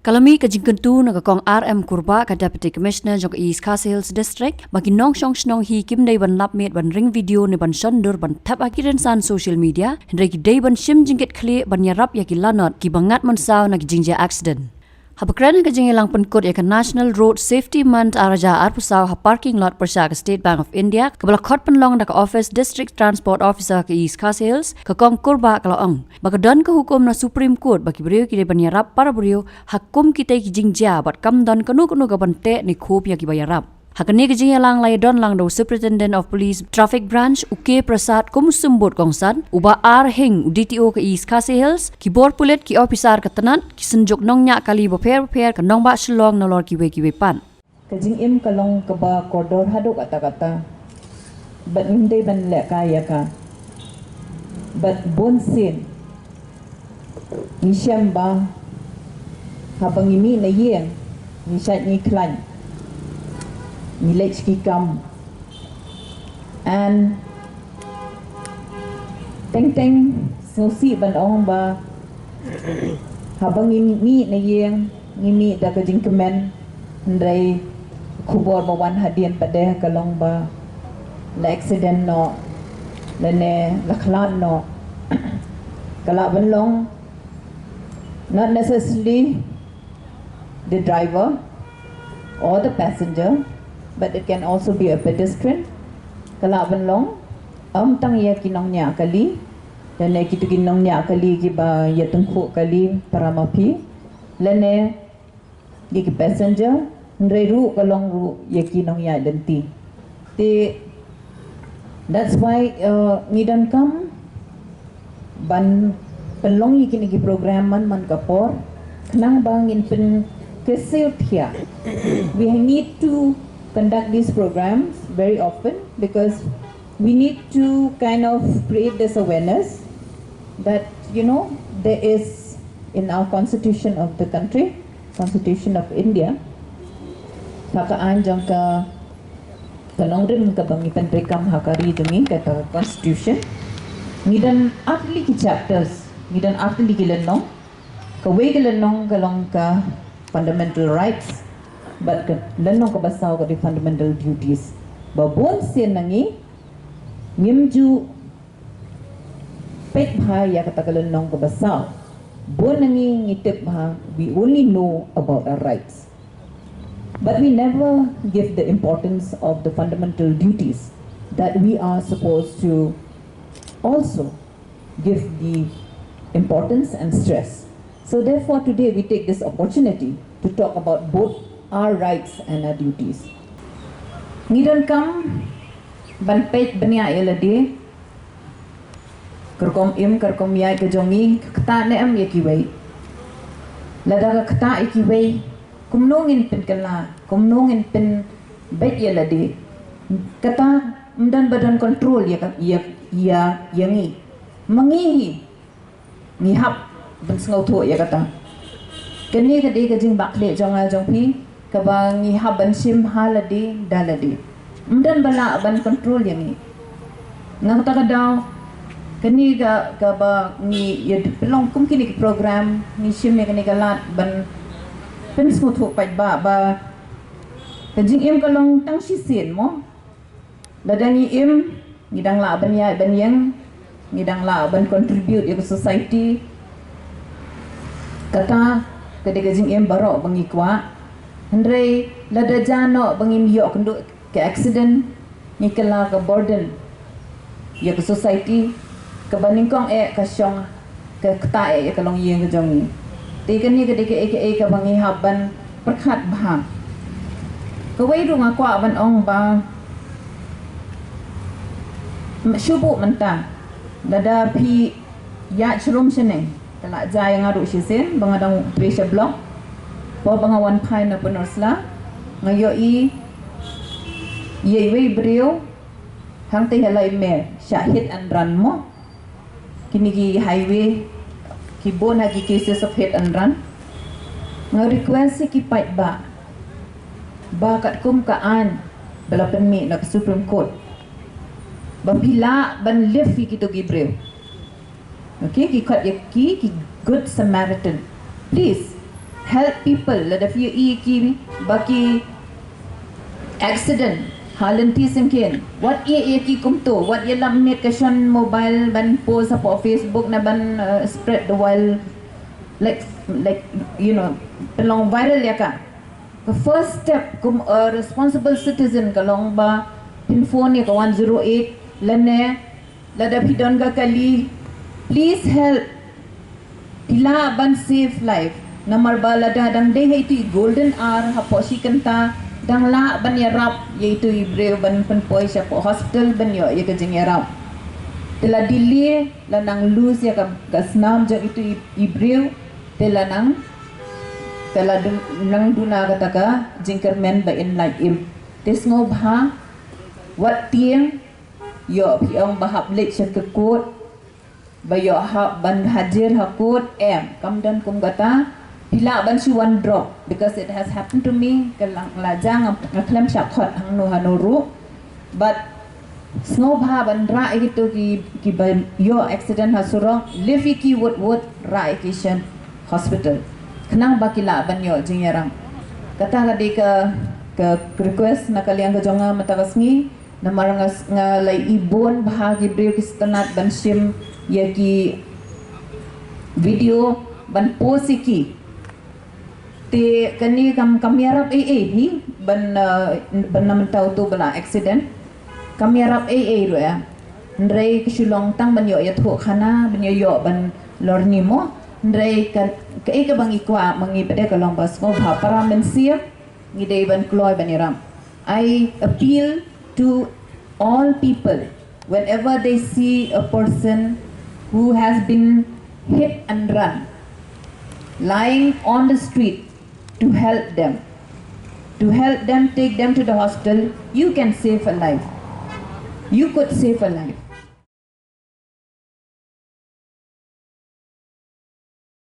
Kalami kajingkentu nagakong RM Kurba ka Deputy Commissioner jong East Khasi Hills District bagi nong shong snong hi kim dai ban lapmet ban ring video ni ban shandur ban tap akiren san social media hendai ki dai ban shim jingket khle ban yarap ya ki lanot ki bangat Mynsaw na ki jingja accident. Habakran ka jingilang penkut ya National Road Safety Month araja arpusaw ha parking lot persya ka State Bank of India kabala khot penlong da ka Office District Transport Officer ka East Khasi Hills ka kong Kurba kalaong baka don ka hukum na Supreme Court bagi beriu ki ban yarap para beriu hakum kita ki jingja bat kam don kanu ka bante ni khub ya ki bayarap. Hakani ka jingilang lay don lang do Superintendent of Police Traffic Branch Uke Prasad kumusumbot kongsan uba ar hing DTO ka East Khasi Hills Khubor pulit ki officer ka tanan ki senjuk nong nya kali boper ka nong ba Shillong na lor ki we pan kajing im kalong ka ba koridor hadok kata-kata bat hindi ban le kaya ka bat bonsin ni syamba habang imi na yeng ni syat ni klan ni lech ki kam and teng sosi ban ong ba habang imi na yeng ngimi da kajing kemen ndai Khubor bawan hadian pada kalong ba la accident no la ne la khlan no kala ban long not necessarily the driver or the passenger, but it can also be a pedestrian. Kala ban long tang ya kinong nya kali dan ne kitu kinong nya kali ki ba ya tengku kali para mapi lene di ki passenger ndai ru kalong ru ya kinong ya denti ti that's why ngidan kam ban penlong yi kini ki program man kapor kenang bangin pen kesil thia we need to conduct these programs very often because we need to kind of create this awareness that there is in our constitution of the country, Constitution of India, pakaan jang ka kanong rin ka bangi penrekam hakari jami kata constitution ngidan atli ki chapters ngidan atli ki lenong ka we ki lenong kalong ka fundamental rights but lenong ka basaw ka di fundamental duties babon sen nangi ngimju pet bha ya kata ka lenong ka basaw bon nangi ngitip bha we only know about our rights but we never give the importance of the fundamental duties that we are supposed to also give the importance and stress. So therefore today we take this opportunity to talk about both our rights and our duties. Ngidan kam ban pet bania elade kerkom kerkom ya ke jongi kata ne am yakiwei lada kata ikiwei kumnongin pen kala kumnongin pen bet elade kata mdan badan control ya yangi mangi ni hap ban sngau tho ya kata kani ka de ka jing bakle jonga jongpi ka ba ngi hap ban sim halade dalade mdan bala ban control yangi ngam ta ka daw kani ka ba ngi ya pelong kum kini program ni sim ya kani kalat ban pen sngau tho pai ba ka jing em kalong tang si sin mo dadangi im ngidang la ban ya ban yang ngidang la ban contribute ya society kata kedega jing em baro bangi kwa andre lada jano bangi yo kendo ke accident ni kala ka burden ya ke society ka baningkong ka syong ka kta ya kalong yeng ka jong ti kan ni kedega ka bangi haban perkhat bah ka wei ru nga kwa ban ong ba syubu mentang dada pi ya chrum sene kala jaya ngaru shisen bangadang pressure block po bangawan phai na penosla ngayo i yewe brio hang te halai me hit and run mo kini ki highway ki bona ki cases of hit and run nga request ki pait ba kat kum kaan balapan mi na Supreme Court Bapila ban live kita gibreu. Okay, ki good Samaritan. Please help people lada few ki baki accident halenti sengken what ki kumto what ye lam met kashan mobile ban post up Facebook na ban spread the wild like you know pelong viral ya ka the first step kum a responsible citizen kalong ba pin phone ya ka 108 lane lada pidon ga kali please help tila ban save life namar ba lada dang de itu golden hour ha posi kanta dang la ban Īarap yaitu ibreu ban penpoi sya po hospital ban yo ya ka jing Īarap tela delay la nang lose ya ka snam jang itu ibreu tela nang duna kata ka jingker men ba in like im tes ngob ha wat tieng yo piong bahap lek sya ke kot ba yo ha ban hadir ha kot kam dan kum kata pila ban si one drop because it has happened to me kalang lajang ngaklam syak hot hang no hanuru but snow ha ban ra gitu ki ban yo accident ha surong live ki wood ra kitchen hospital kenang bakila ban yo jing Īarap kata kadi ke request na kaliang ke jonga matagasngi na marangas nga lay ibon bahagi breu kistanat ban sim ya ki video ban posiki te kani kam Īarap hi ban naman tau tu bala accident Īarap ro ya ndrei ke Shillong tang ban yo ya thu khana ban yo ban lorni mo ndrei ka bang ikwa mangi pede kalong bas ko ha para mensia ngi dei ban kloy ban Īarap I appeal to all people whenever they see a person who has been hit and run lying on the street to help them take them to the hospital. You can save a life. You could save a life.